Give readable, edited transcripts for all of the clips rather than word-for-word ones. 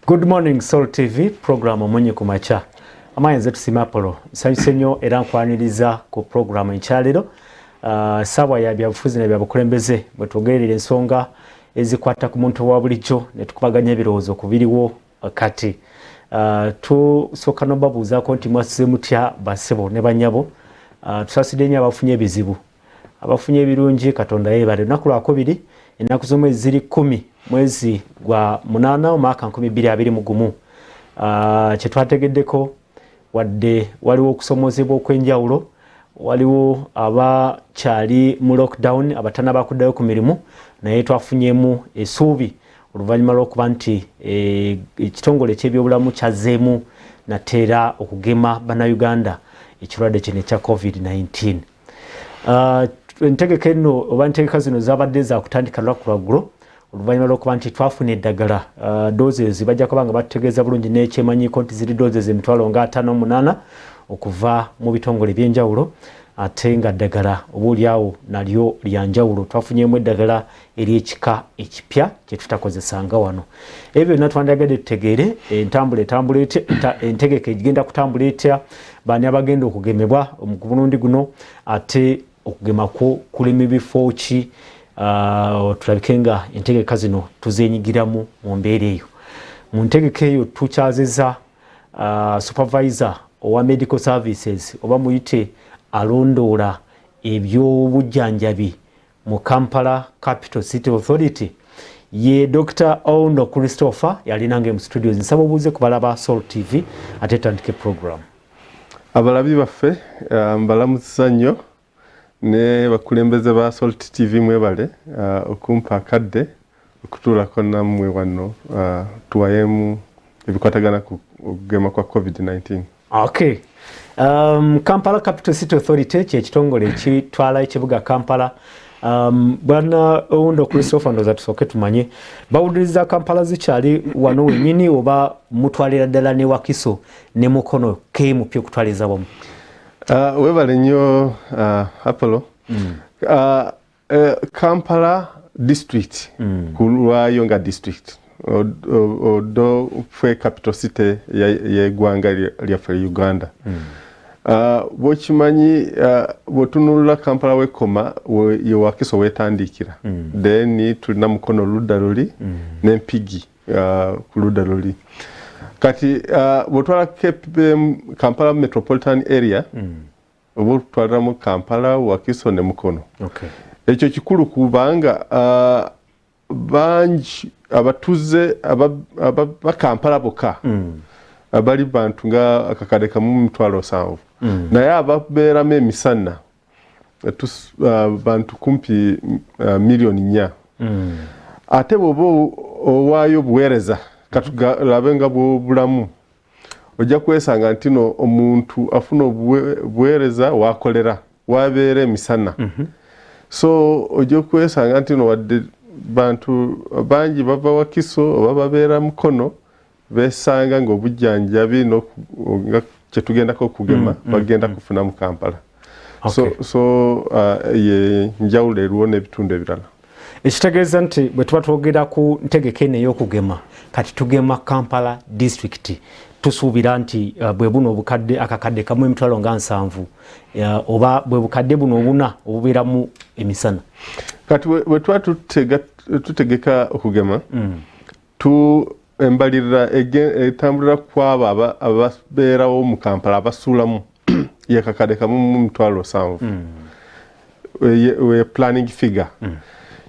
Good morning Soul TV program omunye kumacha. Amayenze tusima Apollo. Nsanyuse nnyo era nkwaniriza ku program enkyaliro. Sawa ya byabufuzi ne byabukulembeze bwe tugerera ensonga ezikwata ku muntu wa bulijjo ne tukubaganya ebirowoozo kubiriwo kati. Tusooka n'obabuuzaako nti mwasize mutya basebo ne banyabo. Tusasidde nnyo abafunye ebizibu. Abafunye ebirungi Katonda yeebale. Lunaku lwakubiri ennaku z'omwezi ziri 10 mwezi gwa 8 omwaka 2021. Kye twategeddeko wadde waliwo okusomozebwa okw'enjawulo, waliwo abakyali mu lockdown abatanaba kuddayo ku mirimu, naye twafunyemu essuubi oluvannyuma lw'okuba nti ekitongole ky'ebyobulamu kyazzeemu nateera okugema bannayuganda ekirwadde kino ekya COVID-19. Entegeka eno oba entegeka zino zabadde zakutandika lunaku lwaggulo oluvannyuma lw'okuba nti twafuna eddagala doses bajja kuba nga batutegeeza bulungi n'ekyemanyiiko nti ziri doses emitwalo nga 58 okuva mu bitongole by'enjawulo, ate nga ddagala obuulyawo nalyo lyanjawulo. Twafunyemu eddagala ery'ekika ekipya kye tutakozesanga wano. Ebyo byonna twandagadde tutegeere entegeka egenda kutambula etya, baani abagenda okugemebwa ku mulundi guno, ate okugema kulimu bifo ki, tulabike nga entegeka zino tuzenyigiramu mu mbeera eyo. Mu ntegeka eyo tukyazeza supervisor owa medical services oba muyite alondoola ebyobujjanjabi mu Kampala Capital City Authority ye Dr. Oundo Christopher yalinange mu studios. Nsaba obuuze ku balaba Soul TV ate tandike program. Abalabi baffe mbalamusa nnyo ne bakulembeze ba Soul TV mwebale okumpa akadde okutuulako nammwe wano tuwayemu ebikwatagana ku kugema kwa COVID-19. Okay. Kampala Capital City Authority kyekitongole ekitwala ekibuga Kampala. Bwana Oundo Christopher ndoza tusooke tumanye bawuliriza Kampala zikyali wano wennyini oba mutwalira ddala ne Wakiso ne Mukono kemupya okutwaliza wamu? Webale nnyo Apollo. Kampala district kulwayo nga district odo fwe capital city y'eggwanga lyaffe Uganda. Bwokimanyi bwotunulira Kampala wekoma ye Wakiso wetandikira, then tulina Mukono ludda luli n'Empigi ku ludda luli. Kati bwotwala Kampala metropolitan area obutwalira mu Kampala, Wakiso ne Mukono. Okay. Ekyo kikulu kubanga bangi abatuze Kampala boka abali bantu nga akakade kamu 7,000 naye ababeeramu emisana bantu kumpi milioni 4. Ate bwoba owaayo obuweereza katulabe nga bw'obulamu ojja kwesanga nti no omuntu afuna obuweereza wakolera wabeera emisana. So ojja kwesanga nti no wadde bantu bangi bava Wakiso oba babeera Mukono besanga nga obujjanjabi nga kyetugendako okugema bagenda kufuna mu Kampala. Okay. So ye njawulo eriwo n'ebitundu ebirala. Ekitegeeza nti bwe tuba twogera ku ntegeka eno ey'okugema kati tugema Kampala district tusuubira nti bwe buno obukadde akakadde kamu emitwalo nga 7 oba bwe bukadde buno obuna obubeeramu emisana. Kati bwe tuba tutegeka okugema embalirira etambulira kwabo ababeerawo mu Kampala abasuulamu yakakadde kamu 7,000 we planning figure.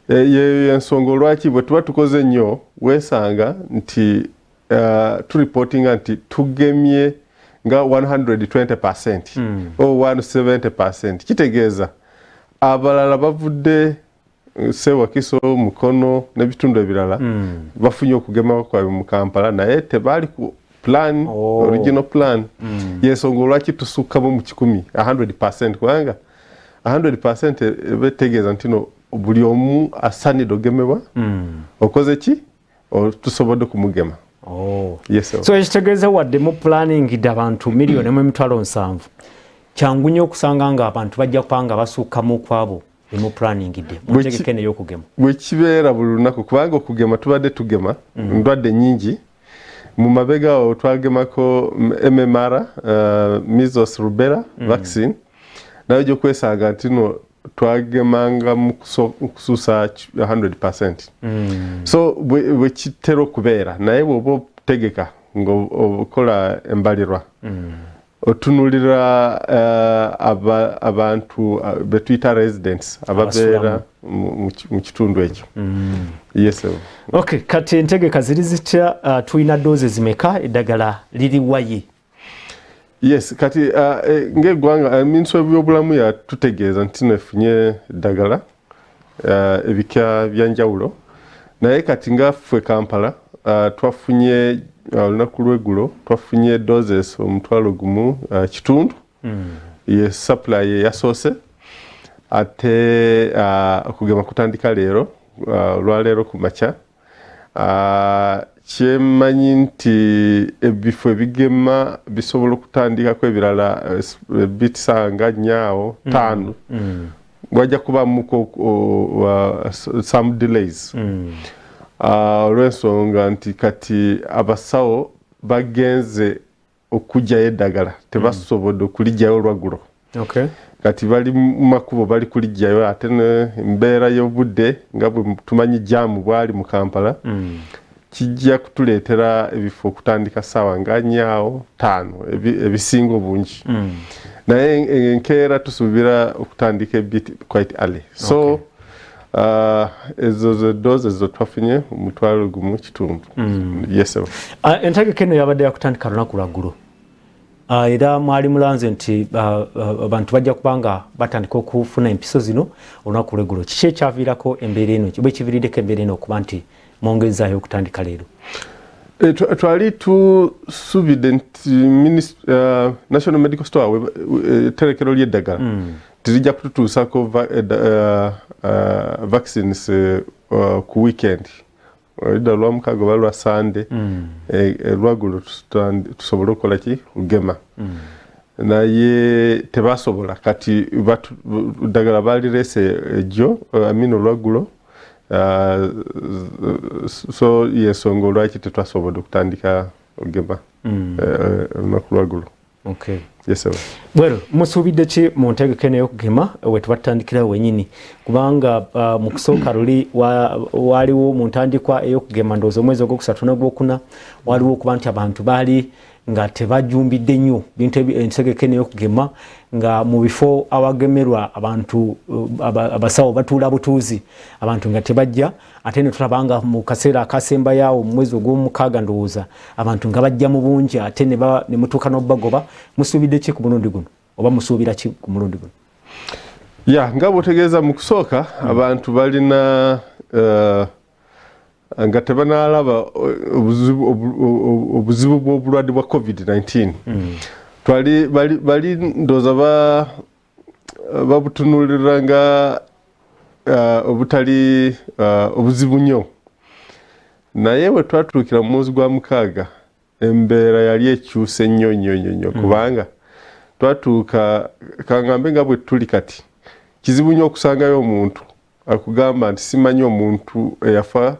Ye ensonga lwaki bwe tuba tukoze nnyo weesanga nti tureportinga nti tugemye nga 120% o 170%. Kitegeeza abalala bavudde Wakiso, Mukono n'ebitundu ebirala bafunye okugema kwabwe mu Kampala naye tebaali ku plan, original plan. Yensonga lwaki tusukkamu mu 100% kubanga 100% betegeeza nti no buli omu asanidde ogemebwa okoze ki tusobodde kumugema. Yes, so ekitegeeza wadde mu planning abantu milioni 7,000 kyangu nnyo okusanga nga abantu bajja kupanga basukkamu kwabo emu planning ide mutegeke ne yokugema bwe kibeera buli lunaku kubanga okugema tubadde tugema ndwadde nyingi mu mabega awo twagemako MMR measles rubella vaccine nayo gyo kwesaaga nti no twagemanga mu kusuusa 100%. So bwe kitera okubeera naye bw'oba otegeka ng'okola embalirwa otunulira abantu betuyita residents ababeera mu kitundu ekyo. Yes. Okay, kati entegeka ziri zitya, tulina doze zimeka, eddagala liri wayi? Yes, kati ng'eggwanga minisitule y'ebyobulamu yatutegeeza nti nefunye eddagala ebika byanjawulo naye kati nga ffe Kampala twafunye olunaku lw'eggulo twafunye doses omutwalo gumu kitundu ye supply ye yasoose ate okugema kutandika leero olwaleero ku makya kyemanyi nti ebifo ebigema bisobola okutandikako ebirala bitisanga nyaawo 5 wajja kubamuko some delays olw'ensonga nti kati abasawo bagenze okujjayo eddagala tebasobodde okulijjayo olwaggulo. Okay. Kati bali mu makubo bali kulijjayo ate embeera y'obudde nga bwe tumanyi jaamu bwali mu Kampala kijja kutuleetera ebifo okutandika ssaawa nga nyaawo 5 ebisinga obungi naye enkeera tusuubira okutandika ebit quite early. So ezo ze doses zo twafunye omutwalo gumu kitundu. Yes. Entegeka eno yabadde yakutandika lunaku lwaggulo era mwali mulanze nti abantu bajja kubanga batandika okufuna empiso zino olunaku lw'eggulo. Kiki ekyaviirako embeera eno bwe kiviiriddeko embeera eno okuba nti mwongezaayo okutandika leero? Twali tusuubidde nti National Medical Store etterekero ly'eddagala tirijja kututuusako vaccines ku weekend oludda lwamukaaga oba lwa Sunday lwaggulo tusobole okukola ki kugema naye tebasobola kati eddagala balireese ejjo olwaggulo so yensonga olwaki tetwasobodde okutandika okugema olunaku lwaggulo. Okay. Yes, sir. Well, musuubidde ki mu ntegeka eno y'okugema we tubatandikirawo wennyini kubanga mu kusooka luli waliwo mu ntandikwa ey'okugema ndowooza omwezi ogwokusatu n'ogwokuna waliwo okuba nti abantu baali nga tebajumbidde nnyo bintu entegeka eno y'okugema nga mu bifo awagemerwa abantu abasawo batuula butuuzi abantu nga tebajja ate ne tulabanga mu kaseera akasembayaawo mu mwezi ogw'omukaaga ndowooza abantu nga bajja mu bungi ate ne mutuuka n'obagoba. Musuubidde ki ku mulundi guno oba musuubira ki ku mulundi guno? Nga bw'otegeeza mu kusooka abantu balina nga tebanaalaba obuzibu bw'obulwadde bwa COVID-19 bali ndowooza babutunuulira nga obutali obuzibu nnyo naye bwe twatuukira mu mwezi gwa mukaaga embeera yali ekyuse nnyo kubanga twatuuka kangambe nga bwe tuli kati kizibu nnyo okusangayo omuntu akugamba nti simanyi omuntu eyafa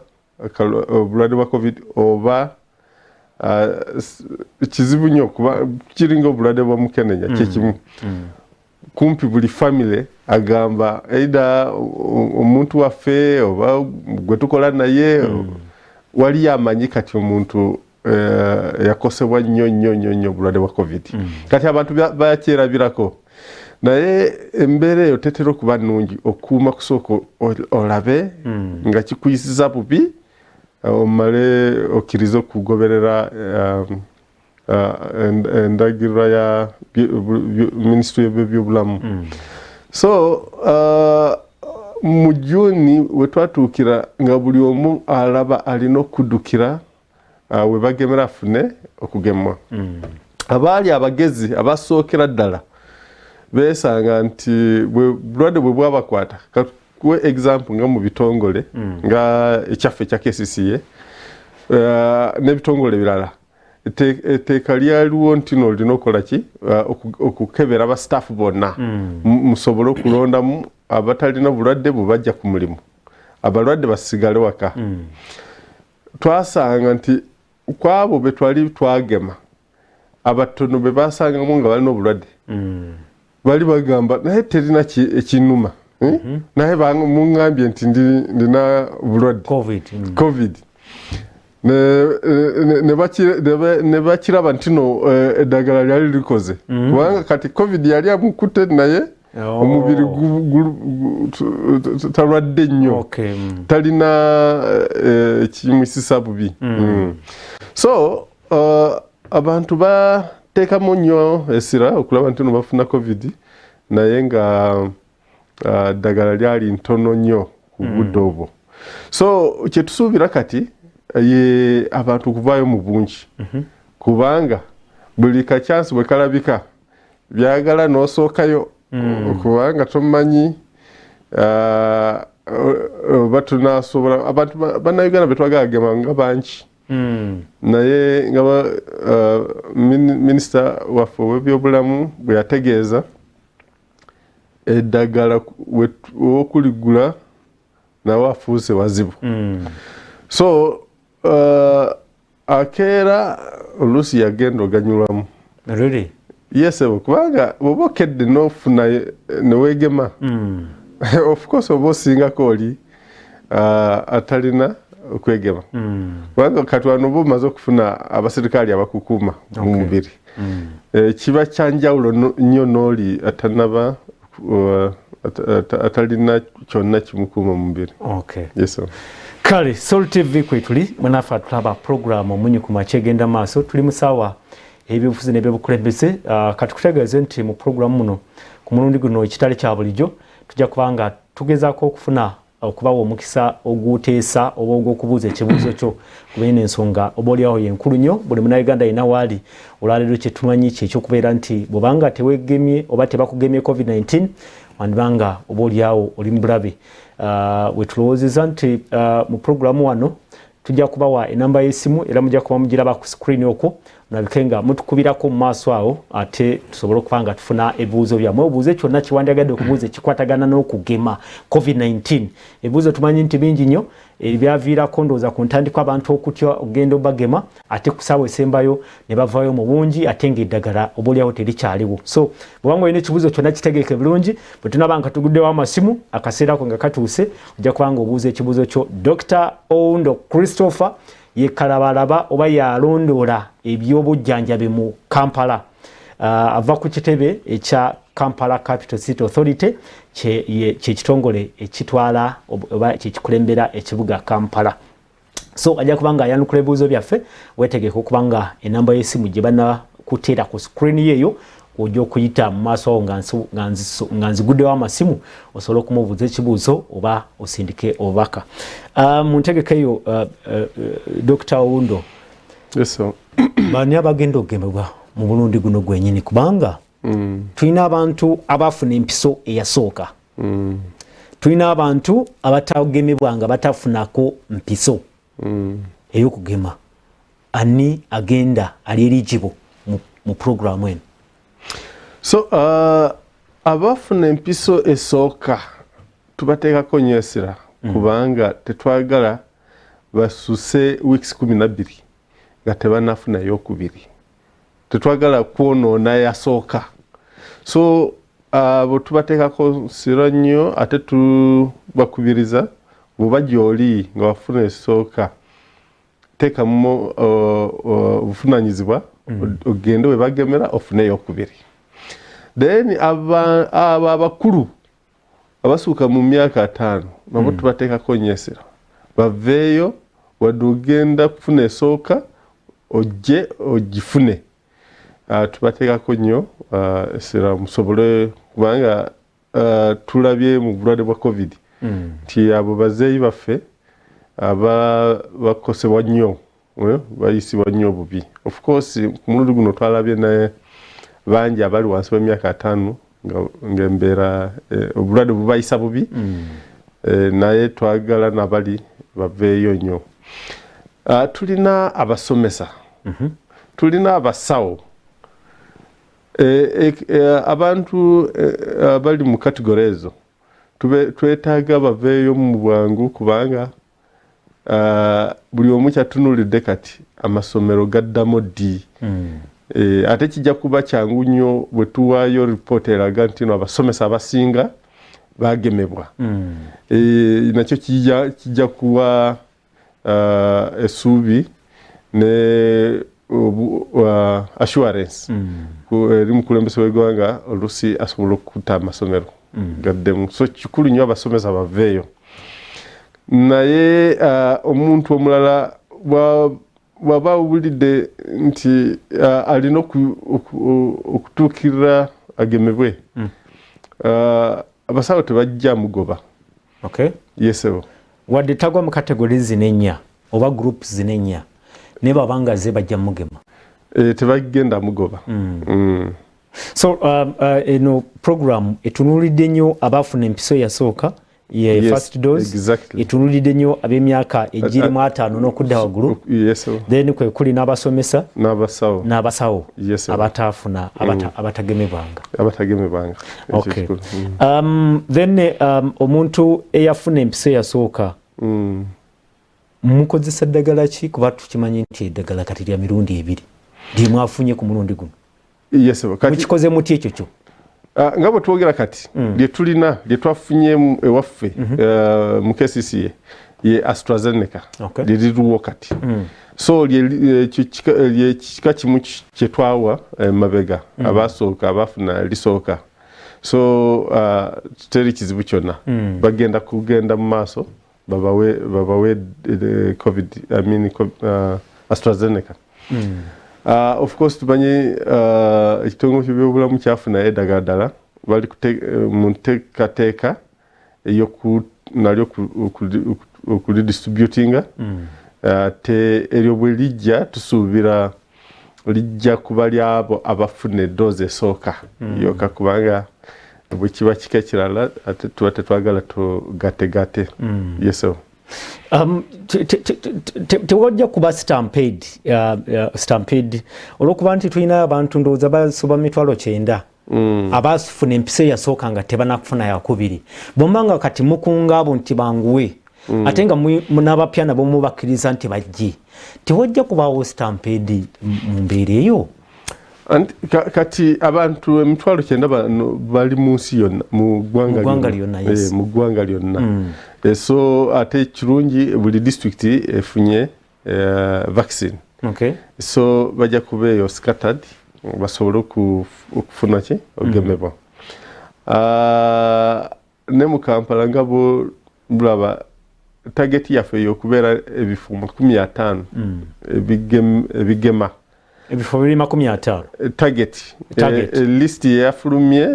obulwadde bwa COVID oba kizibu nnyo kuba kiringa obulwadde bwa mukenenya kyekimu kumpi buli family agamba either omuntu waffe oba gwe tukola naye wali amanyi kati omuntu yakosebwa nnyo obulwadde bwa COVID. Kati abantu bakyerabirako naye embeera eyo tetera okuba nnungi okuuma kusooka olabe nga kikuyisiza bubi omale okkiriza okugoberera endagirwa ya minisitule y'ebyobulamu. So mu Juni we twatuukira nga buli omu alaba alina okuddukira we bagemera afune okugemwa. Abaali abagezi abasookera ddala beesanga nti bulwadde bwe bwabakwata kuwe example nga mu bitongole nga ekyaffe ekya KCCA n'ebitongole ebirala etteeka lyaliwo nti olina okukola ki okukebera aba staff bonna musobole okulondamu abatalina bulwadde bubajja ku mulimu abalwadde basigale waka twasanga nti kwabo be twali twagema abatono be basangamu nga balina obulwadde bali bagamba naye terina ekinuma naye muŋŋambye nti ndina bulwadde covid ne bakiraba nti no eddagala lyali likoze kubanga kati covid yali amukutte naye omubiri talwadde nnyo talina kimusisa bubi so abantu bateekamu nnyo essira okulaba nti no bafuna covid naye nga ddagala lyali ntono nnyo ku budde obwo so kyetusuubira kati ye abantu kuvaayo mu bungi kubanga buli kachansi bwe kalabika byagala n'osookayo kubanga tomanyi batunasobola abantu bannayuganda betwagala gema nga bangi naye nga minisita waffe ow'ebyobulamu bwe yategeeza eddagala wokuligula nawe afuuse wazibu so akeera oluusi yagenda oganyulwamu yes kubanga bwoba okedde n'ofuna neweegema of course oba osingako oli atalina okwegema kubanga kati wano oba omaze okufuna abaserikali abakukuuma mu mubiri kiba kyanjawulo nnyo n'oli atalina kyonna kimukuuma mu mubiri yes kale Soul TV kwetuli mwenafe atulaba programu omunyi ku makya egenda maaso tuli mu ssaawa ebyobufuzi n'ebyobukulembeze kati kutegeeze nti mu programu muno ku mulundi guno ekitale kya bulijjo tujja kubanga tugezaako okufuna okubawa omukisa oguteesa oba ogw'okubuuza ekibuuzo kyo kubeera ensonga oba oliawo yenkulu nnyo buli munnayuganda alina waali olwaleero kyetumanyi kyekyokubeera nti bwobanga teweegemye oba tebakugemye covid-19 wandibanga oba oliawo oli mu bulabe wetulowoozeza nti mu programu wano tujja kubawa enamba y'essimu era mujja kuba mugiraba ku screen okwo mulabike nga mutukubirako mu maaso awo ate tusobole okuba nga tufuna ebibuuzo byammwe obuuze kyonna kiwandyagadde okubuuza ekikwatagana n'okugema covid-19 ebibuuzo tumanyi nti bingi nnyo ebyaviirako ndowooza ku ntandikwa abantu okutya okugenda obagema ate ku ssaawa esembayo ne bavaayo mu bungi ate ng'eddagala oba oliawo terikyaliwo so bwebanga olina ekibuuzo kyonna kitegeeke bulungi bwe tunaba nga tuguddewo amasimu akaseera ko nga katuuse ojja kuba nga obuuza ekibuuzo kyo Dr. Oundo Christopher yekalabalaba oba yalondoola ebyobujjanjabi mu Kampala ava ku kitebe ekya Kampala Capital City Authority kyekitongole ekitwala oba kyekikulembera ekibuga Kampala so ajja kubanga ayanukula ebibuuzo byaffe weetegeke okuba nga enamba y'essimu gye banakuteera ku screen yeeyo ojja okuyita mu maaso awo nga nziguddewo amasimu osobole okumubuuza ekibuuzo oba osindike obubaka mu ntegeka eyo Dr. Oundo bani abagenda okugemebwa mu mulundi guno gwenyini kubanga tulina abantu abafuna empiso eyasooka tulina abantu abatagemebwa nga batafunako mpiso ey'okugema ani agenda ali eligible mu programu eno so abafuna empiso esooka tubateekako nnyo essira kubanga tetwagala basuse weeks 12 nga tebanafuna eyokubiri tetwagala kwonoona yasooka so abo tubateekako ssira nnyo ate tubakubiriza bw'oba gy'oli nga wafuna esooka teekamu obuvunanyizibwa ogende we bagemera ofune eyokubiri then abo abakulu abasuuka mu myaka 5 nabo tubateekako nnyo essira baveeyo wadde ogenda kufuna esooka ojje ogifune tubateekako nnyo essira musobole kubanga tulabye mu bulwadde bwa covid nti abo bazeeyi baffe bakosebwa nnyo bayisibwa nnyo obubi of course ku mulundi guno twalabye naye bangi abali wansi w'emyaka 5 ng'embeera obulwadde bubayisa bubi naye twagala nabali baveeyo nnyo tulina abasomesa tulina abasawo abantu abali mu kategori ezo twetaaga baveeyo mu bwangu kubanga buli omu kyatunulidde kati amasomero gaddamu ddi. Ate kijja kuba kyangu nnyo bwe tuwaayo ripoota eraga nti no abasomesa abasinga bagemebwa. Nakyo kijja kuwa essuubi ne assurance eri mukulembeze w'eggwanga oluusi asobola okutta amasomero gaddemu. So kikulu nnyo abasomesa baveeyo. Naye omuntu omulala bw'aba awulidde nti alina okutuukirira agemebwe, abasawo tebajja mugoba. Yesebo wadde tagwa mu kategori zino ennya oba groups zino ennya ne babanga ze bajja mugema. Tebagenda mugoba. So eno program etunulidde nnyo abaafuna empiso yasooka ye first dose. Exactly. Etunulidde nnyo ab'emyaka egiri mu 5 n'okudda waggulu. Then kwe kuli n'abasomesa n'abasawo abataafuna abatagemebwanga. Okay. Then omuntu eyafuna empiso yasooka mukozesa ddagala ki kuba tukimanyi nti eddagala kati lya mirundi 2 lye mwafunye ku mulundi guno? Mukikoze muti ekyo kyo? Nga bwe twogera kati lye tulina lye twafunye ewaffe mu KCCA ye AstraZeneca liriruwo kati. So lye kika kimu kye twawa mabega abasooka abafuna lisooka. So teri kizibu kyonna bagenda kugenda mu maaso babawe AstraZeneca. Of course tumanyi ekitongole ky'ebyobulamu kyafuna eddagala ddala bali mu nteekateeka nalyo okulidistributinga. Te eryo bwe lijja tusuubira lijja kuba lyabo abafuna eddoozi esooka yokka kubanga bwe kiba kika ekirala ate tuba tetwagala tugategate. Yeso tewajja kuba stampede olw'okuba nti tulina abantu ndowooza basoba 900 abafuna empisa eyasooka nga tebanakufuna yakubiri. Bombanga kati mukunga abo nti banguwe ate nga n'abapya nabo mubakkiriza nti bajje, tewajja kubaawo stampede mu mbeera eyo? Kati abantu 900 bali mu nsi yonna mu ggwanga lyonna. So ate kirungi buli district efunye vaccine. So bajja kubeeyo scattered basobole okufuna ki okugemebwa. Ne mu Kampala nga bulaba target yaffe y'okubeera ebifo 50 ebigema. Ebifo 50 target. List yafulumye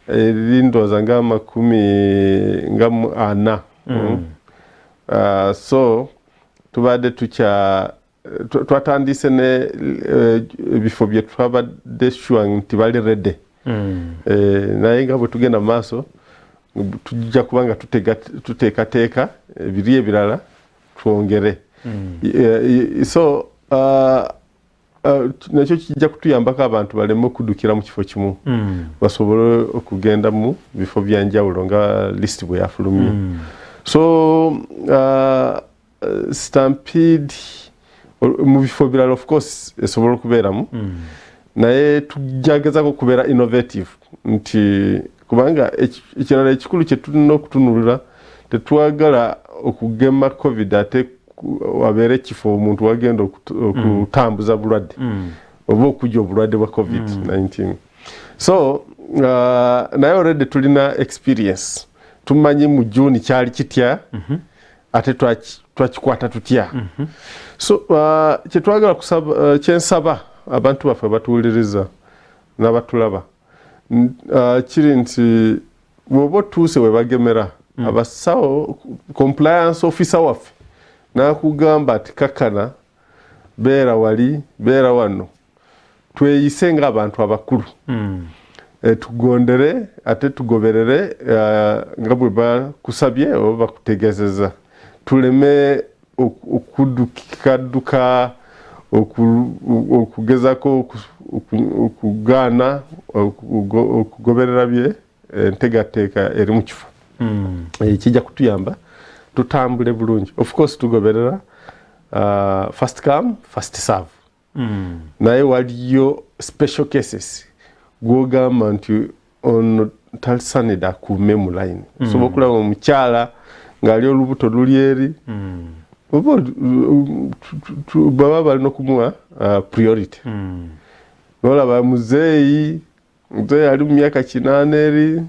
erindooza nga 40. So tubadde twatandise ne ebifo bye twabadde sure nti bali ready. Naye nga bwe tugenda mu maaso tujja kubanga tuteekateeka ebiri ebirala twongere. So nakyo kijja kutuyambako abantu baleme okuddukira mu kifo kimu basobole okugenda mu bifo byanjawulo nga list bwe yafulumye. So stampede mu bifo birala of course esobola okubeeramu, naye tujjagezako okubeera innovative nti kubanga ekirala ekikulu kye tulina okutunulira tetwagala okugema covid ate wabeere ekifo omuntu wagenda okutambuza bulwadde oba okujja obulwadde bwa covid-19. So naye already tulina experience, tumanyi mu June kyali kitya ate twakikwata tutya. So kyetwagala kyensaba abantu baffe batuwuliriza n'abatulaba kiri nti bw'oba otuuse we bagemera abasawo compliance officer waffe n'akugamba ati kakkana beera wali beera wano, tweyise ng'abantu abakulu tugondere ate tugoberere nga bwe bakusabye oba bakutegeezeza, tuleme okudduka okugezako okugaana okugoberera bye entegateeka eri mu kifo kijja kutuyamba tutambule bulungi. Of course tugoberera first come first serve. Naye waliyo special cases gwogamba nti ono talisanida akuume mu line. Osobola okulaba omukyala ng'ali olubuto luli eri baba balina okumuwa priority. Nolaba muzeeyi ali mu myaka 8 eri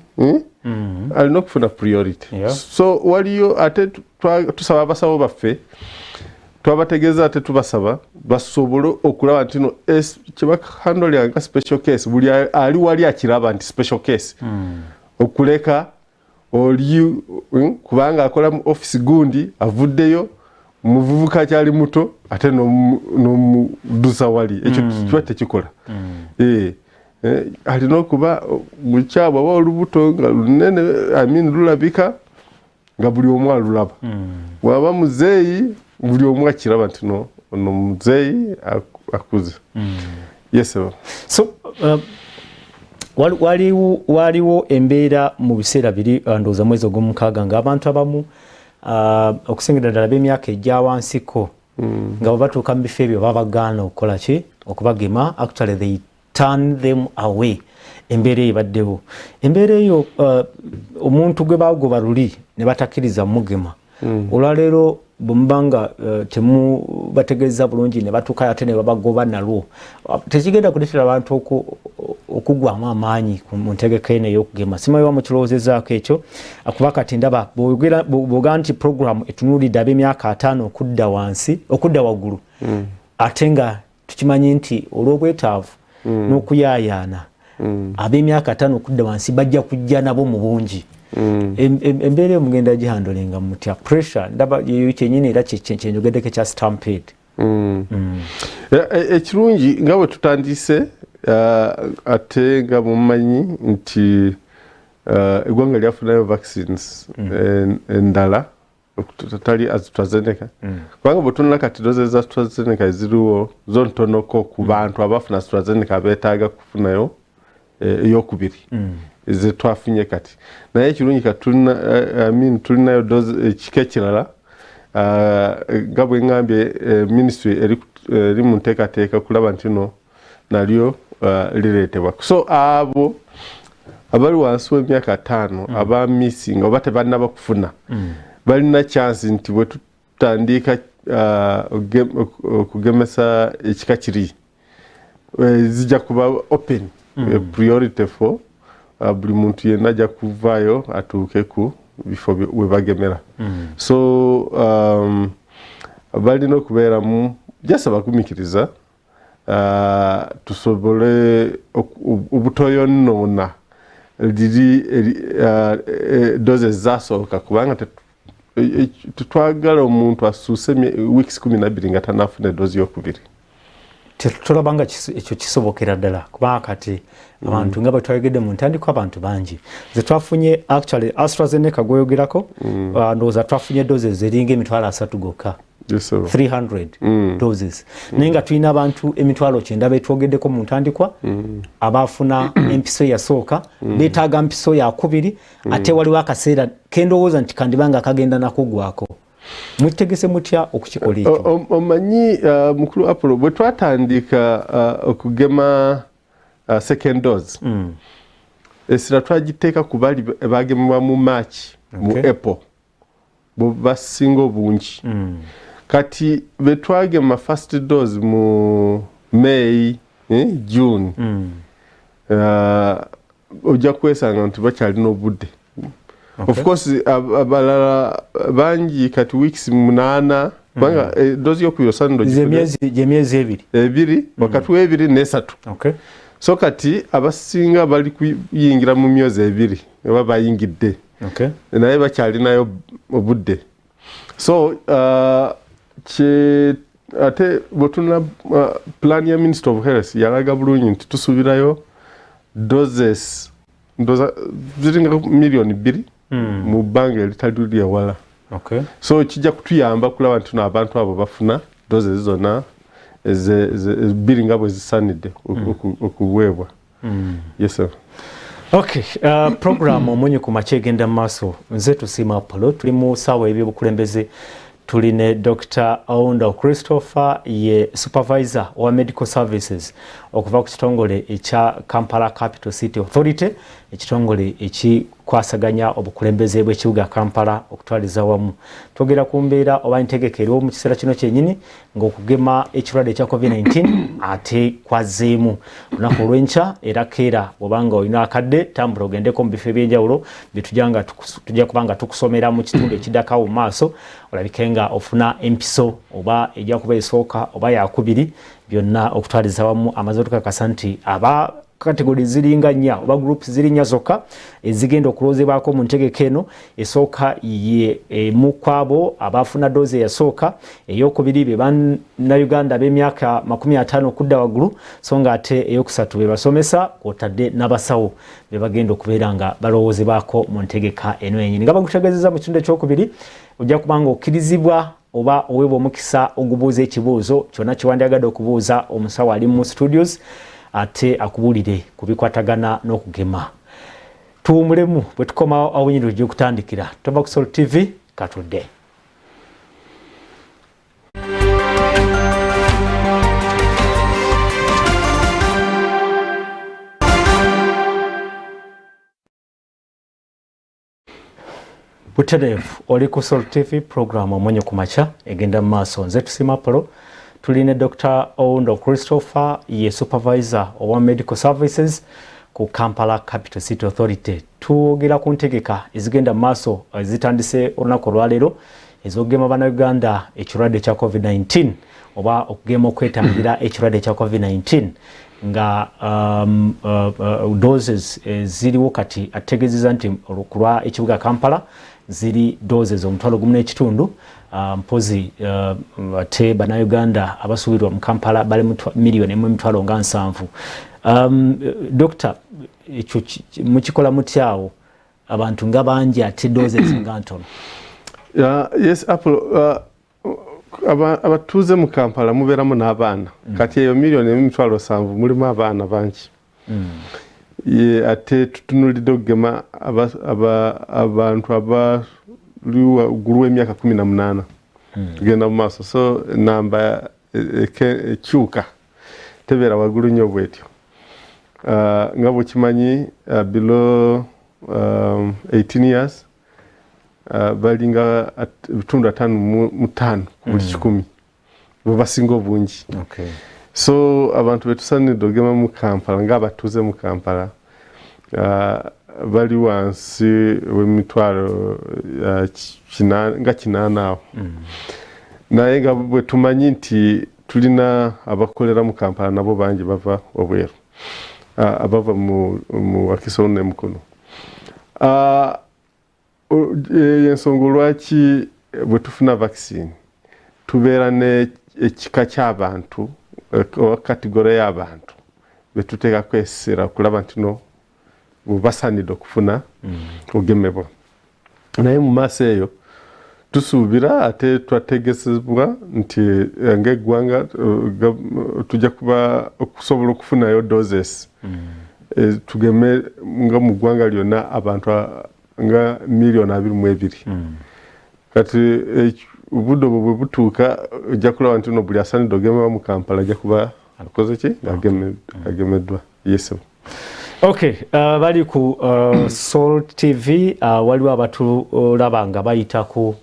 alina okufuna priority. So waliyo ate tusaba abasawo baffe twabategeeza ate tubasaba basobole okulaba nti no kyebahandolera nga special case buli ali wali akiraba nti special case okuleka oli kubanga akola mu office gundi avuddeyo muvubuka kyali muto ate n'omudusa wali ekyo kiba tekikola. Alina okuba mukyabwa oba olubuto nga lunene lulabika nga buli omu alulaba. Bw'aba muzeeyi buli omu akiraba nti no ono muzeeyi akuze. Yes sir. So waliwo embeera mu biseera biri ndowooza mwezi ogw'omukaaga ng'abantu abamu okusingira ddala b'emyaka egya wansiko nga bwe batuuka mu bifo ebyo babagaana okukola ki okubagema. Actually they turn them away. Embeera ebaddewo. Embeera eyo omuntu gwe bagoba luli ne batakkiriza mugema. Olwaleero bwemubanga temubategeeza bulungi ne batuukayo ate ne babagoba nalwo tekigenda kuleetera abantu okugwamu amaanyi mu ntegeka eno ey'okugema. Simanyi oba mukirowoozezaako ekyo kuba kati ndaba bw'ogamba nti puroguramu etunuulidde ab'emyaka 5 okudda waggulu ate nga tukimanyi nti olw'obwetaavu n'okuyaayaana ab'emyaka 5 okudda wansi bajja kujja nabo mu bungi. Embeera omugenda gihandolenga mutya pressure ndaba yeyo kyenyini era kyenjogeddeko ekya stampede. Ekirungi nga bwe tutandise ate nga mumanyi nti eggwanga lyafunayo vaccines endala tatali AstraZeneca kubanga bwe tunula kati doze za AstraZeneca eziriwo zo ntonoko ku bantu abafuna AstraZeneca beetaaga kufunayo eyokubiri ze twafunye kati. Naye ekirungi kati tulinayo doze ekika ekirala nga bwe ngambye ministry eri mu nteekateeka kulaba nti no nalyo lireetebwa. So abo abali wansi w'emyaka 5 aba missing oba tebannaba kufuna balina chance nti bwe tutandika okugemesa ekika kiri zijja kuba open priority for buli muntu yenna ajja kuvaayo atuuke ku bifo we bagemera. So balina okubeeramu jasa bakumikiriza tusobole obutoyonoona liri doze zasooka kubanga tetwagala omuntu asuuse weeks 12 nga tanafuna edozi yokubiri. Tulabanga ekyo kisobokera ddala kubanga kati abantu nga bwe twayogedde mu ntandikwa abantu bangi ze twafunye actually AstraZeneca gweyogerako ndowooza twafunye doses eringa emitwalo 3 gokka. 300 doses. Naye nga tulina abantu emitwalo 9 betwogeddeko mu ntandikwa abaafuna empiso yasooka beetaaga mpiso yakubiri ate waliwo akaseera kendowooza nti kandibanga akagenda nakugwako. Mutegese mutya okukikola ekyo? Omanyi mukulu Apollo bwe twatandika okugema second dose esira twagiteeka ku bali bagemebwa mu March mu April bo basinga obungi. Kati betwagema first dose mu May June ojja kwesanga nti bakyalina obudde. Of course abalala bangi kati weeks 8 banga dozi yokuyo sando myezi ebiri wakati w'ebiri n'esatu. So kati abasinga bali kuyingira mu myezi ebiri aba bayingidde naye bakyalinayo obudde. So ate botuna plan ya Minister of Health yalaga bulungi nti tusubirayo doses ziringa milioni 2 mu bbanga eritali lyewala. So kijja kutuyamba kulaba nti abantu abo bafuna doses zonna bbiri nga bwe zisanidde okuweebwa. Yes sir. Okay, program omunye ku machegenda maso nze tusima Apollo tuli mu sawa ebyobukulembeze tuline Dr. Aunda Christopher ye supervisor wa medical services okuva ku kitongole ekya Kampala Capital City Authority ekitongole ekikwasaganya obukulembeze bw'ekibuga Kampala okutwaliza wamu togera ku mbeera oba entegekero mu kiseera kino kyennyini ng'okugema ekirwadde ekya COVID-19 ate kwazeemu olunaku olw'enkya era keera bw'obanga olina akadde tambula ogendeko mu bifo eby'enjawulo tujja kubanga tukusomera mu kitundu ekiddakawo mu maaso olabike nga ofuna empiso oba ejja kuba esooka oba yakubiri byonna okutwaliza wamu amaze tukakasa nti aba kategori ziringa nnya oba groups zirinnya zokka ezigenda okuloozebwako mu ntegeko eno esooka ye mukwabo abafuna doze yasooka eyokubiri be bannayuganda b'emyaka 50 okudda waggulu so nga ate eyokusatu be basomesa kwotadde n'abasawo be bagenda okubeera nga balowoozebwako mu ntegeka eno yennyini nga bakutegeezeza mu kitundu ekyokubiri ojja kubanga okkirizibwa oba oweebwa omukisa ogubuuza ekibuuzo kyonna kiwandiyagadde okubuuza omusawo ali mu studios ate akubuulire kubikwatagana n'okugema tuwumulemu bwe tukomawo awunyiri ojja okutandikira tova ku Sol TV katudde. Butereevu oli ku Sol TV program omonye ku makya egenda mu maaso nze tusima Apollo tuline Dr. Aunda Christopher ye supervisor owa medical services ku Kampala Capital City Authority tuwogera ku ntegeka ezigenda mu maaso zitandise olunaku olwaleero ez'okugema bannayuganda ekirwadde ekya COVID-19 oba okugema okwetangira ekirwadde ekya COVID-19 nga doses ziriwo kati ategeezezza nti kulwa ekibuga Kampala ziri doses omutwalo gumu n'ekitundu mpozi ate bannayuganda abasuubirwa mu Kampala bali miliyoni emu emitwalo nga 7. Dr. ekyo mukikola mutyawo abantu nga bangi ate doses nga ntono? Yes, Apollo, abatuuze mu Kampala mubeeramu n'abaana kati eyo miliyoni emu emitwalo 7 mulimu abaana bangi. Ate tutunulidde okugema abantu abali waggulu w'emyaka 18 tugenda mu maaso so namba ekyuka tebeera waggulu nnyo bwetyo nga bwekimanyi below 18 years balinga ebitundu 5 ku buli 100 bo basinga obungi. So abantu betusanidde okugema mu Kampala nga abatuuze mu Kampala bali wansi w'emitwalo nga 8 awo. Naye nga bwe tumanyi nti tulina abakolera mu Kampala nabo bangi bava obweru abava mu Wakiso ne Mukono. Y'ensonga lwaki bwe tufuna vaccine tubeera n'ekika ky'abantu owa kategore y'abantu betuteeka kwesera okulaba nti no basaanidde okufuna okugemebwa. Naye mu maaso eyo tusuubira ate twategesebwa nti ng'eggwanga tujja kuba okusobola okufunayo doses tugeme nga mu ggwanga lyonna abantu nga miliyoni 22. Kati obudde obwo bwe butuuka ojja kulaba nti no buli asaanidde ogemebwa mu Kampala ajja kuba akoze ki agemeddwa. Yes. Okay, bali ku Sol TV waliwo abatulaba nga bayita ku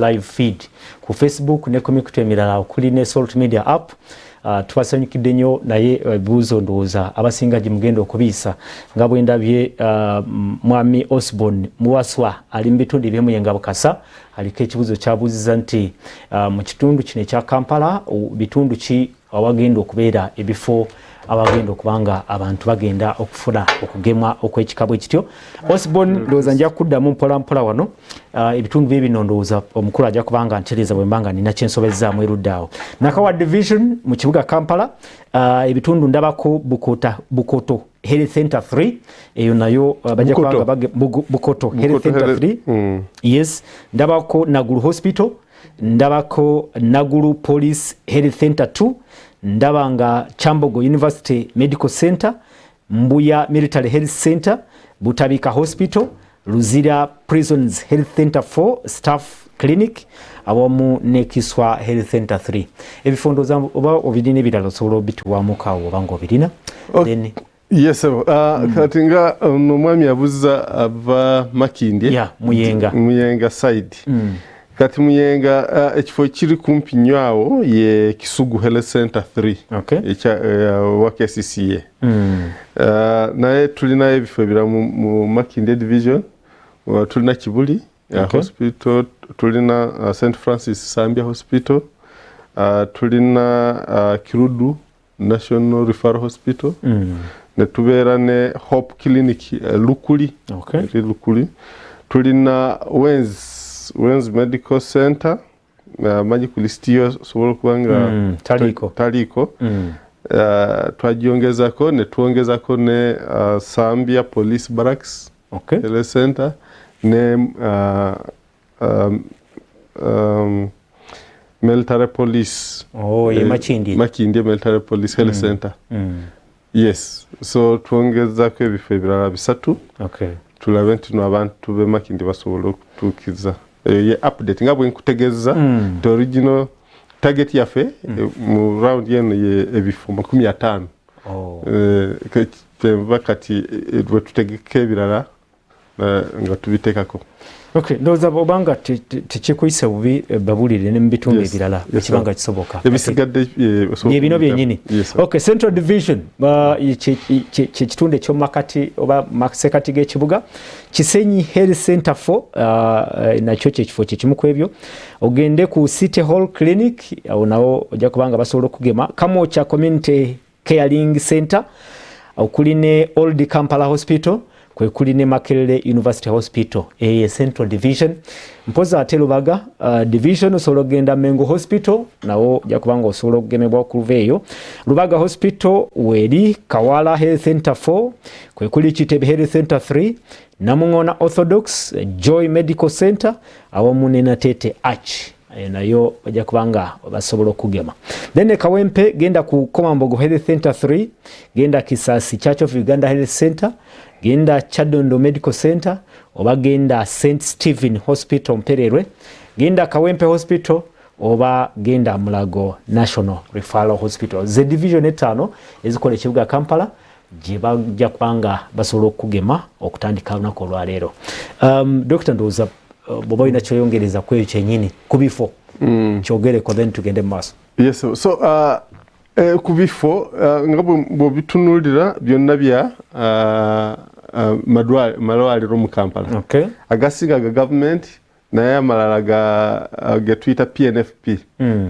live feed ku Facebook ne ku mikutu emirala okuli ne Salt Media app. Tubasanyukidde nnyo naye ebibuuzo ndowooza abasinga gye mugenda okubiisa nga bwe ndabye mwami Osborne Muwaswa ali mu bitundu eby'Emuyenga Bukasa aliko ekibuuzo kyabuuziza nti mu kitundu kino ekya Kampala bitundu ki awagenda okubeera ebifo abagenda okubanga abantu bagenda okufuna okugemwa okw'ekikabo ekityo. Osborne ndowooza nja kuddamu mpolampola wano ebitundu bye bino ndowooza omukulu ajja kubanga ntereeza bwe mbanga nina kyensobezzaamu erudda Nakawa division mu kibuga Kampala ebitundu ndabako Bukoto Health Center 3 eyo nayo bajja kubanga Bukoto Health Center 3 yes ndabako Naguru Hospital ndabako Naguru Police Health Center 2 ndabanga Chambogo University Medical Center Mbuya Military Health Center Butabika Hospital, Luzira Prisons Health Center 4 Staff Clinic awamu ne Kiswa Health Center 3. Ebifondo zambu oba obirina ebirala osobola obituwamu kawo oba ng'obirina. Then yes kati nga omwami yabuza aba Makindye Muyenga side kati Muyenga ekifo kiri kumpi nnyo awo ye Kisugu Health Center 3 wa KCCA naye tulina ebifo ebirala mu Makindye division tulina Kibuli hospital tulina St Francis Sambia Hospital tulina Kirudu National Referral Hospital ne tubeera ne Hope Clinic Lukuli tulina Wens Medical Center manyi ku list yo sobola kubanga taliko twajongezako ne tuongezako ne Sambia Police Barracks Health Center ne Military Police Makindye Military Police Health Center yes so tuongezako ebifo ebirala bisatu tulabe nti abantu be Makindye basobola okutuukiza ye update nga bwe nkutegeeza the original target yaffe mu round yeno ye ebifo 50 kati bwe tutegeka ebirala nga tubiteekako ndowooza obanga tekikuyisa bubi babulire ne mu bitundu ebirala ekibanga kisoboka ebisigadde bino byennyini Central Division kyekitundu ekyomumakati oba masekati g'ekibuga Kisenyi Health Center 4 nakyo kyekifo kyekimu ku ebyo ogende ku City Hall Clinic awo nawo ojja kubanga basobola okugema Kamwokya Community Caring Center okuli ne Old Kampala Hospital kwe kuli ne Makerere University Hospital Central Division mpoza ate Lubaga Division osobola okugenda Mengo Hospital nawo ojja kubanga osobola okugemebwa okuva eyo Lubaga Hospital weri Kawala Health Center 4 kwe kuli Kitebe Health Center 3 Namungona Orthodox Joy Medical Center awamu ne Natete Arch nayo ojja kubanga basobola okugema then Kawempe genda ku Komambogo Health Center 3 genda Kisasi Church of Uganda Health Center genda Chadondo Medical Center oba genda St Stephen Hospital Mpererwe genda Kawempe Hospital oba genda Mulago National Referral Hospital ze division etano ezikola ekibuga Kampala gye bajja kubanga basobola okugema okutandika olunaku olwaleero Dr. Ndoza boba olina kyoyongereza ku ekyo kyennyini ku bifo kyogereko then tugende mu maaso yes so ku bifo nga bw'obitunuulira byonna bya malwaliro mu Kampala agasinga ga government naye amalala ge tuyita PNFP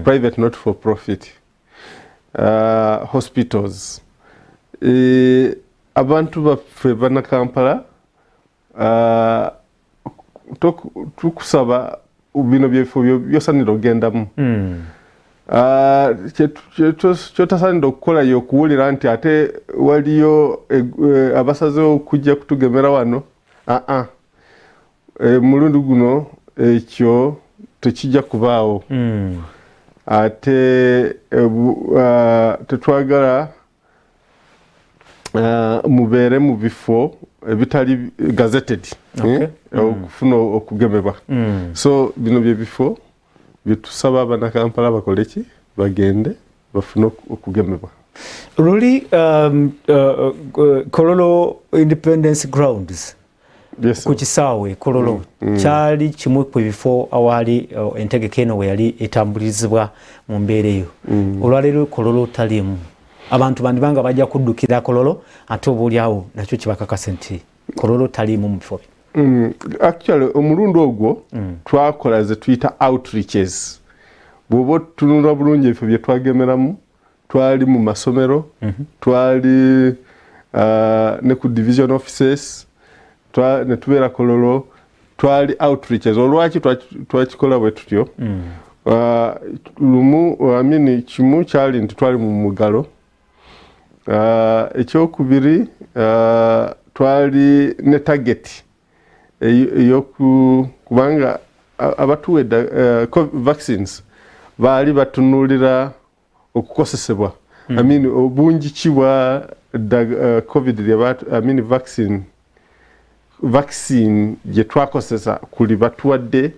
private not for profit hospitals abantu baffe bana Kampala tukusaba bino byefo byosanira ogendamu kyotasanira okukola y'okuwulira nti ate waliyo abasazewo okujja kutugemera wano mulundi guno ekyo tekijja kubaawo ate tetwagala mubeere mu bifo ebitali gazetted okufuna okugemebwa so bino bye bifo byetusaba abana Kampala bakole ki bagende bafune okugemebwa luli Kololo Independence Grounds ku kisaawe Kololo kyali kimu ku bifo awali entegeka eno we yali etambulizibwa mu mbeera eyo olwaleero Kololo talimu abantu bandibanga bajja kuddukira Kololo ate obuulyawo nakyo kibakakase nti Kololo talimu mu bifo actually omulundi ogwo twakola ze tuyita outreaches bw'oba tunula bulungi ebifo bye twagemeramu twali mu masomero twali ne ku division offices ne tubeera Kololo twali outreaches olwaki twakikola bwe tutyo lumu kimu kyali nti twali mu mugalo ekyokubiri twali ne target kubanga abatuwedde vaccines baali batunulira okukosesebwa obungi ki bwa covid vaccine vaccine gye twakozesa kuli batuwadde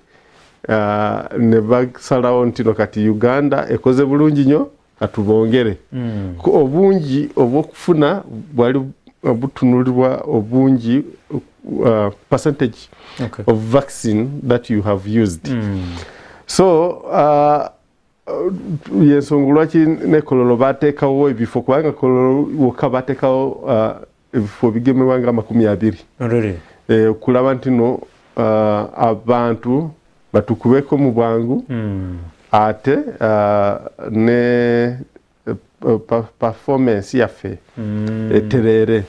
ne basalawo ntino kati Uganda ekoze bulungi nnyo katubongere obungi obwokufuna bwali butunulibwa obungi percentage of vaccine that you have used so yensonga lwaki ne Kololo bateekawo ebifo kubanga Kololo wokka bateekawo ebifo bigemebwa nga 20 okulaba nti no abantu batukubeko mu bwangu ate ne performance yaffe eterere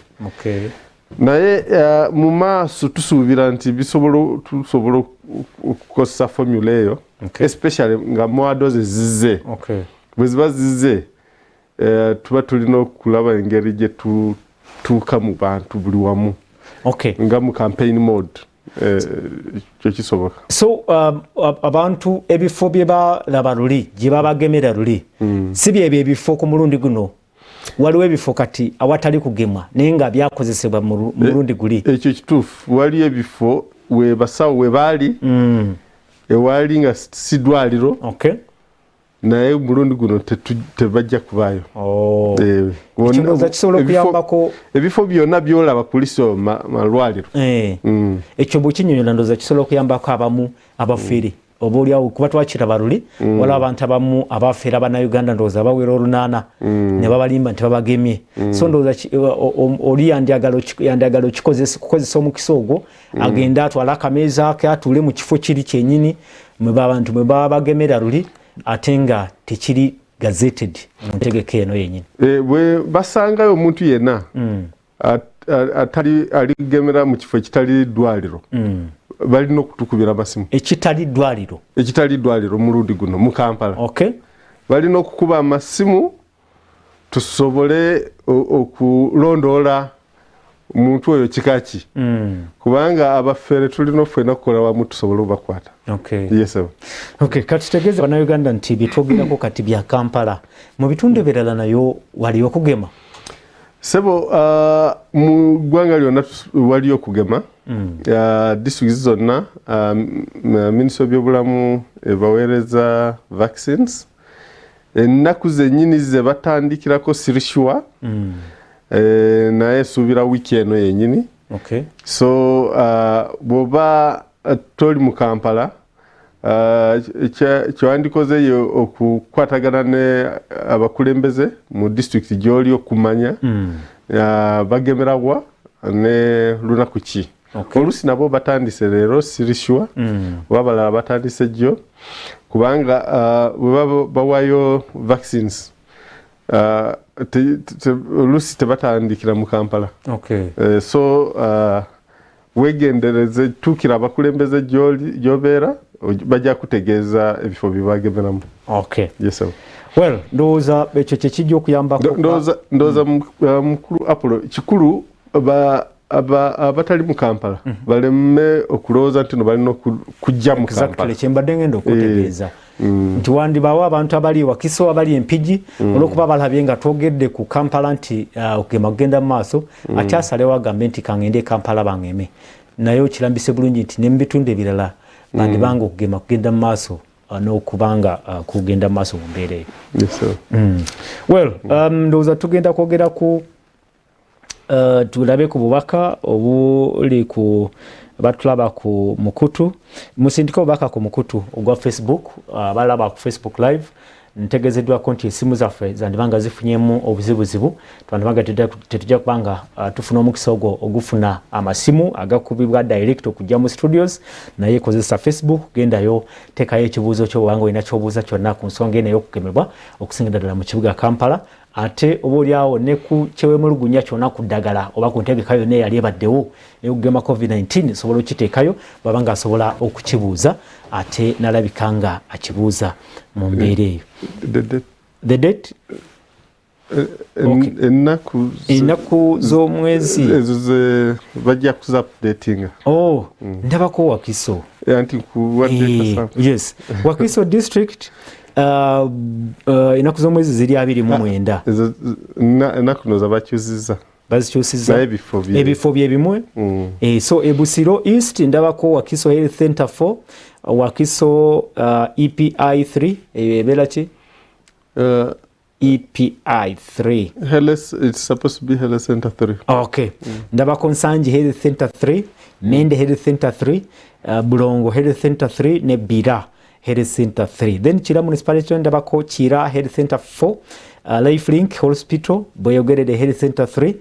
naye mu maaso tusuubira nti tusobola okukozesa formula eyo especially nga more doses zizze bwe ziba zizze tuba tulina okulaba engeri gye tutuuka mu bantu buli wamu nga mu campaign mode kisoboka so abantu ebifo bye balaba luli gye babagemera luli si byebyo ebifo ku mulundi guno waliwo ebifo kati awatali kugemwa naye nga byakozesebwa mu mulundi guli ekyo kituufu wali ebifo we basawo we baali ewali nga si ddwaliro naye mulundi guno tebajja kubaayo ebifo byonna byolaba kuliso malwaliro ekyo bwekinyonyola ndooza kisobola okuyambako abamu abafere oba oliawo kuba twakiraba luli waliwo abantu abamu abafeera bannayuganda ndowooza bawera 8 ne babalimba nti babagemye so ndowooza oli yandyagala kukozesa omukisa ogwo agenda atwala akameeza ke atuule mu kifo kiri kyennyini abantu mwe baba bagemera luli ate nga tekiri gazetted mu ntegeka eno yennyini bwe basangayo omuntu yenna aligemera mu kifo ekitali ddwaliro balina okutukubira amasimu ekitali ddwaliro mulundi guno mu Kampala balina okukuba amasimu tusobole okulondoola omuntu oyo kikaki kubanga abafere tulina ofena okukola wamu tusobole obakwata kati tutegeeze bannayuganda nti byetwogerako kati bya Kampala mu bitundu ebirala nayo wali okugema sebo mu ggwanga lyonna wali okugema district zonna minisitule by'obulamu ebaweereza vaccines ennaku zennyini ze batandikirako sirishuwa naye esuubira wiiki eno yennyini so bw'oba toli mu Kampala kyewandikozeyo okukwatagana ne abakulembeze mu district gy'oli okumanya bagemerawa ne lunaku ki oluusi nabo batandise leero sirishuwa oba abalala batandise jjo kubanga bwe bawaayo vaccines oluusi tebatandikira mu Kampala so wegendereze tuukira abakulembeze gy'obeera bajja kutegeeza ebifo bye bagemeramu ndowooza ekyo kyekijja okuyambako ndowooza mukulu Apollo kikulu abatali mu Kampala baleme okulowooza nti no balina okujja mu Kampala kyembadde ngenda okutegeeza nti wandibaawo abantu abali Wakiso abali Empigi olw'okuba balabye nga twogedde ku Kampala nti okugema kugenda mu maaso ate asalewo agambe nti kangende Kampala bangeme naye okirambise bulungi nti ne mu bitundu ebirala bandibanga okugema kugenda mu maaso n'okubanga kugenda mu maaso mu mbeera eyo ndowooza tugenda kwogera ku tulabe ku bubaka obuli ku batulaba ku mukutu musindika obubaka ku mukutu ogwa Facebook balaba ku Facebook live ntegezeddwako nti esimu zaffe zandibanga zifunyemu obuzibuzibu twandibanga tetujja kubanga tufuna omukisa ogwo ogufuna amasimu agakubibwa direct okujja mu studios naye kozesa Facebook gendayo tekayo ekibuuzo kyobanga olina kyobuuza kyonna ku nsonga eno ey'okugemebwa okusingira ddala mu kibuga Kampala ate oba oliawo ne ku kyewemulugunya kyonna ku ddagala oba ku ntegeka yonna eyali ebaddewo ey'okugema COVID-19 sobola okiteekayo baba nga asobola okukibuuza ate nalabika nga akibuuza mu mbeera eyo the date ennaku z'omwezi ezo ze bajja kuzapudetinga ndabako Wakiso anti kuwadde yes Wakiso district ennaku z'omwezi ziri 29 ennaku no zabakyuziza bazikyusiza ebifo bye bimwe. So Ebusiro East ndabako Wakiso Health Center 4, Wakiso EPI 3 ebeera ki EPI 3 it's supposed to be Health Center 3. Okay. Ndabako Nsanji Health Center 3, Mende Health Center 3, Bulongo Health Center 3 ne Bira Health Center 3. Then Chira Municipality ndabako Chira Health Center 4, Lifelink Hospital Boyogerere Health Center 3.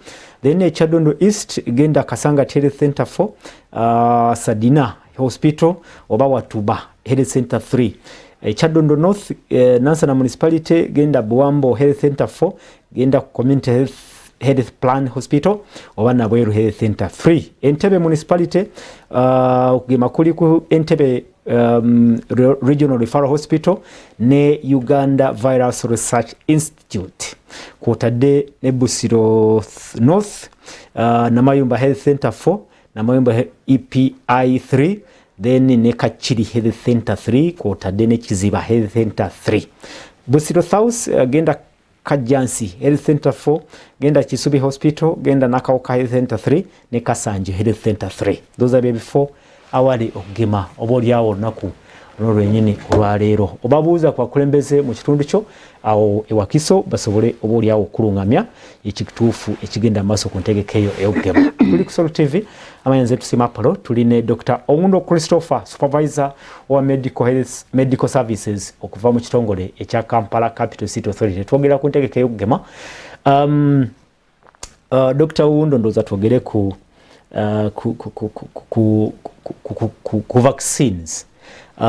Then Chadondo East genda Kasanga Health Center 4, Sadina Hospital oba Watuba Health Center 3. Chadondo North Nansana Municipality genda Buambo Health Center 4, genda Community Health Plan Hospital oba Nabweru Health Center 3. Entebbe Municipality ukigema kuli ku Entebbe Regional Referral Hospital ne Uganda Virus Research Institute. Kwotadde ne Busiro North Namayumba Health Center 4, Namayumba EPI 3, then ne Kachiri Health Center 3, kwotadde ne Kiziba Health Center 3. Busiro South genda Kajansi Health Center 4, genda Kisubi Hospital, genda Nakauka Health Center 3 ne Kasanje Health Center 3. Those are before awali okugema obolyawo naku olwenyini olwaleero obabuuza kwa kulembeze mu kitundu kyo awo ewakiso basobole obolyawo okulungamya ekituufu ekigenda maaso ku ntegekeeyo ey'okugema. Tuli ku Solo TV amanyanze tusima Apollo, tuli ne Dr. Owundo Christopher, supervisor wa medical services okuva mu kitongole ekya Kampala Capital City Authority. Twogera ku ntegekeeyo ey'okugema. Dr. Owundo ndoza twogere ku vaccines.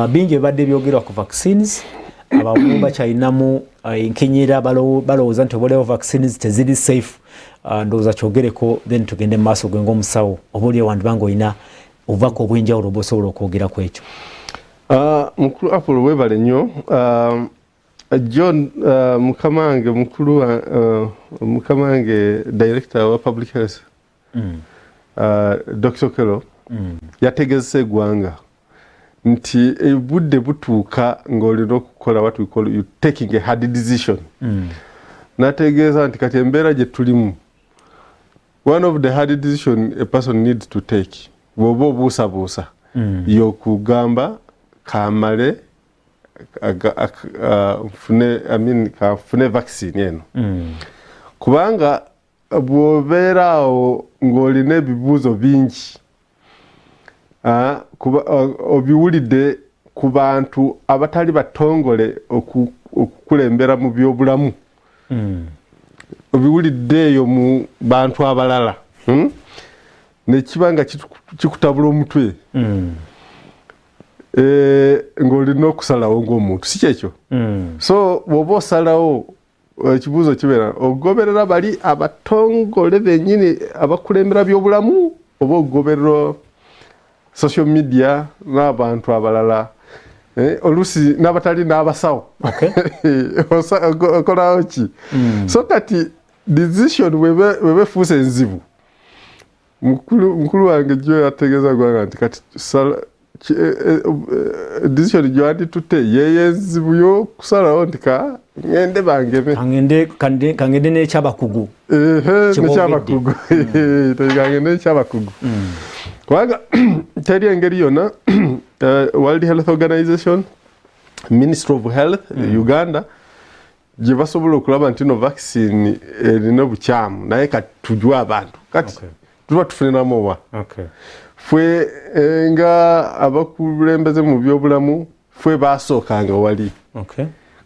Bingi badde byogerwa ku vaccines, abamu bakyalinamu enkenyera balowooza nti obolewo vaccines teziri safe. Ndowooza kyogereko then tugende mu maaso gwe ng'omusawo obaolyawo wandibanga olina obubaka obw'enjawulo oba osobola okwogera ku ekyo. Mukulu Apollo webale nnyo. John mukamange mukulu mukamange director wa public health Dr. Kelo yategezesa eggwanga nti budde butuuka ng'olina okukola what we call you taking a hard decision. Nategeeza nti kati embeera gye tulimu, one of the hard decision a person needs to take bw'oba obuusabuusa y'okugamba kamale kafune vaccine eno. Kubanga bw'obeera awo ng'olina ebibuuzo bingi obiwulidde ku bantu abatali batongole okukulembera mu byobulamu, obiwulidde eyo mu bantu abalala nekibanga kikutabula omutwe ng'olina okusalawo ng'omuntu, si kyekyo? So bw'oba osalawo ekibuuzo kibeera ogoberera bali abatongole bennyini abakulembera byobulamu oba ogoberera social media n'abantu abalala oluusi n'abatali n'abasawo okolawo ki? So kati decision webefuuse enzibu, mukulu wange gyo yategeeza gwanga nti kati decision gy'anditutte yeyo enzibu y'okusalawo nti ngende bangeme kangende n'ekyabakugu nekyabakugu kangende n'ekyabakugu kubanga teri engeri yonna. World Health Organization, Ministry of Health Uganda gye basobola okulaba nti no vaccine erina obukyamu naye kati tujwe abantu kati tuba tufuniramu wa fwe nga abakulembeze mu byobulamu fwe basookanga wali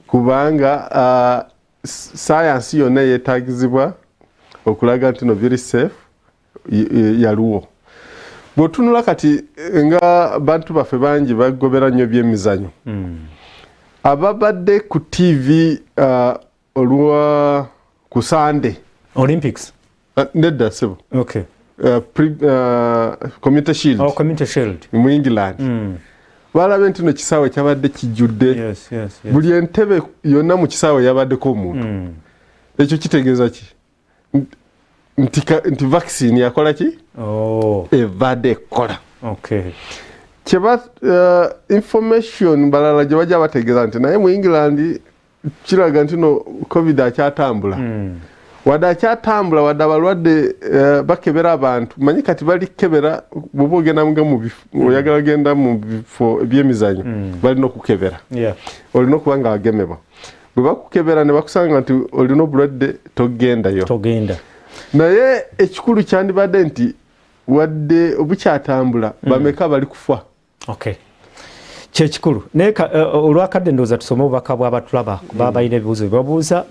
kubanga science yonna yeetagizibwa okulaga nti no very safe yaluwo. Bw'otunula kati nga bantu baffe bangi bagobera nnyo byemizanyo ababadde ku TV olwa ku Sunday Olympics nedda sebo Community Shield mu England balabe nti no kisaawe kyabadde kijjudde, buli entebe yonna mu kisaawe yabaddeko omuntu. Ekyo kitegeeza ki? Nti vaccine yakola ki? Evadde ekola. Kyeba information balala gye bajja bategeeza nti naye mu England kiraga nti no COVID akyatambula. wadde akyatambula wadde abalwadde bakebera abantu manyi kati bali kebera bwoba ogenda mu bifo oyagala genda mu bifo ebyemizanyo balina okukebera olina okuba nga wagemebwa bwe bakukebera ne bakusanga nti olina obulwadde togendayo naye ekikulu kyandibadde nti wadde obukyatambula bameka bali kufa kyekikulu naye olwakadde ndowooza tusome obubaka bw'abatulaba kuba balina ebibuuzo byebabuuza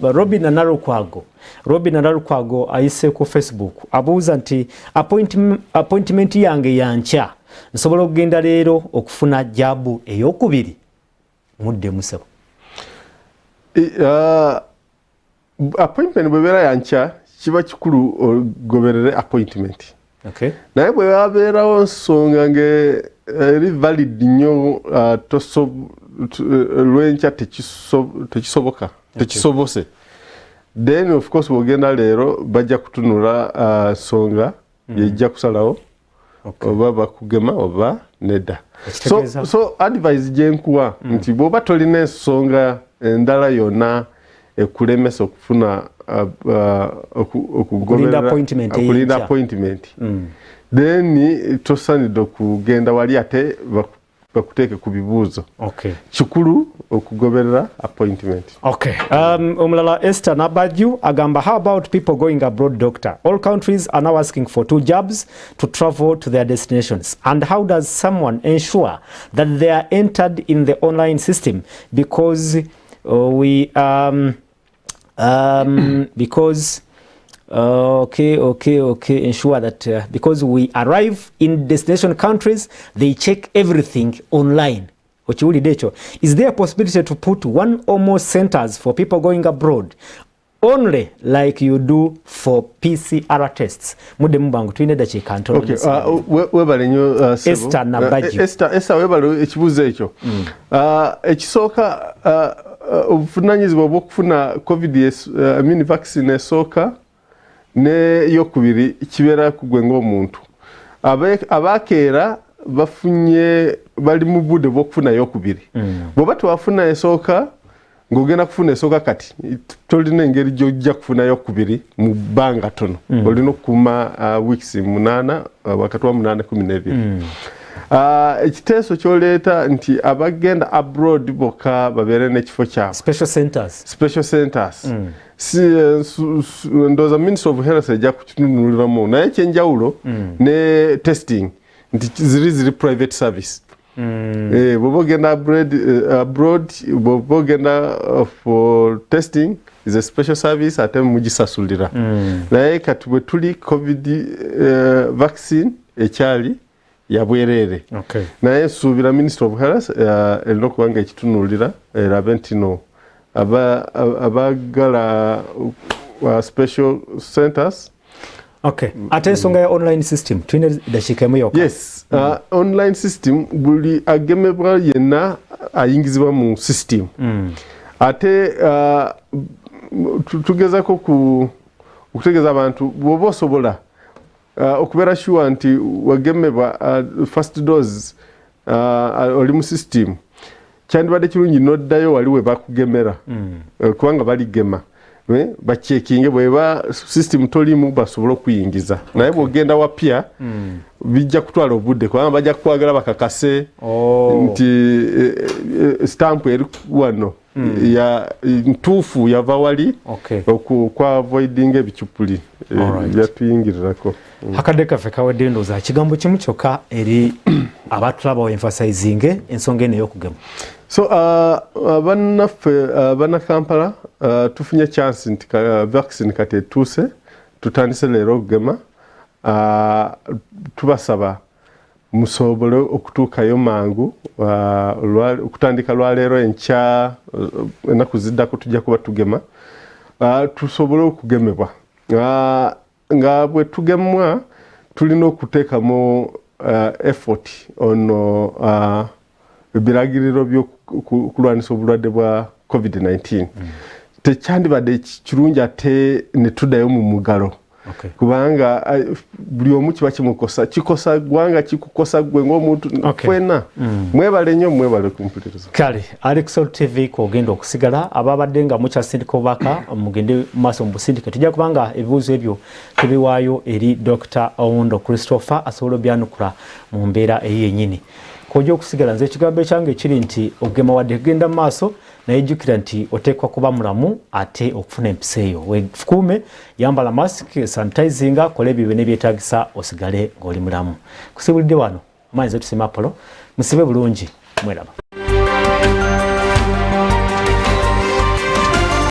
Robin Nalukwago ayise ku Facebook abuuza nti appointment yange yankya nsobola okugenda leero okufuna jaabu ey'okubiri mudde musabo appointment bwebeera yankya kiba kikulu ogoberere appointment naye bwe wabeerawo nsonga eri valid nnyo lwenkya tekisobose then of course bwogenda leero bajja kutunula nsonga yejja kusalawo oba bakugema oba nedda so advice gyenkuwa nti bw'oba tolina ensonga endala yonna ekulemesa okufuna okulinda appointment then tosanidde okugenda wali ate bakuteeke ku bibuuzo kikulu okugoberera appointment omulala Esther Nabaju agamba how about people going abroad doctor all countries are now asking for 2 jabs to travel to their destinations and how does someone ensure that they are entered in the online system because ensure that because we arrive in destination countries they check everything online is there a possibility to put 1 or more centers for people going abroad only like you do for PCR tests mudde mubangu tulina dakiika ntono webale nnyo Esther Nabaju Esther webale ekibuuzo ekyo ekisooka obuvunanyizibwa bw'okufuna covid vaccine esooka n'eyokubiri kibeera kugwe ng'omuntu abakeera bafunye bali mu budde bw'okufuna eyokubiri bw'oba tewafuna esooka ng'ogenda kufuna esooka kati tolina engeri gy'ojja kufuna eyokubiri mu bbanga tono olina okukuuma weeks 8 wakati wa 8-12 ekiteeso kyoleeta nti abagenda abroad bokka babeere n'ekifo kyabwe special centers ndowooza Ministry of Health ejja kukitunuliramu naye ekyenjawulo ne testing nti ziri private service bw'oba ogenda abroad bw'oba ogenda for testing is a special service ate mugisasulira naye kati bwe tuli covid vaccine ekyali yabwerere naye nsuubira Ministry of Health erina okuba nga ekitunulira erabe nti no abagala special centers ate ensonga ya online system tulina dakiika emu yokka online system buli agemebwa yenna ayingizibwa mu system ate tugezako okutegeeza abantu bw'oba osobola okubeera sure nti wagemebwa first dose oli mu system kyandibadde kirungi n'oddayo wali we bakugemera kubanga baligema bacekinge bweba system tolimu basobole okuyingiza naye bw'ogenda wapya bijja kutwala obudde kubanga bajja kukwagala bakakase nti stamp eri wano ntuufu yava wali okwa-avoidinga ebicupuli byatuyingirirako akadde kaffe kawedde ndowooza kigambo kimu kyokka eri abatulaba emphasizinge ensonga eno ey'okugema so bannaffe bannakampala tufunye chance nti vaccine kati etuuse tutandise leero okugema tubasaba musobole okutuukayo mangu okutandika lwaleero enkya ennaku ziddako tujja kuba tugema tusobole okugemebwa nga bwe tugemwa tulina okuteekamu effort ono ebiragiriro by'okulwanisa obulwadde bwa covid-19 tekyandibadde kirungi ate ne tuddayo mu mugalo Okay. Kubanga buli omu kiba kimukosa kikosa gwanga kikukosa gwe ng'omuntu kwena mwebale nnyo mwebale kumpuliriza kale Alex TV kogenda okusigala ababadde nga mukyasindika obubaka mugende maaso mu busindike tujja kubanga ebibuuzo ebyo tubiwaayo eri Dr. Oundo Christopher asobola obyanukula mu mbeera eyennyini kojja okusigala nze ekigambo ekyange kiri nti ogema wadde kugenda mu maaso naye jjukira nti oteekwa kuba mulamu ate okufuna empisa eyo wefukuume yambala mask sanitizinga kola ebyo byonna ebyetaagisa osigale ng'oli mulamu kusibulidde wano Mmanyi ZTC Apollo musibe bulungi mweraba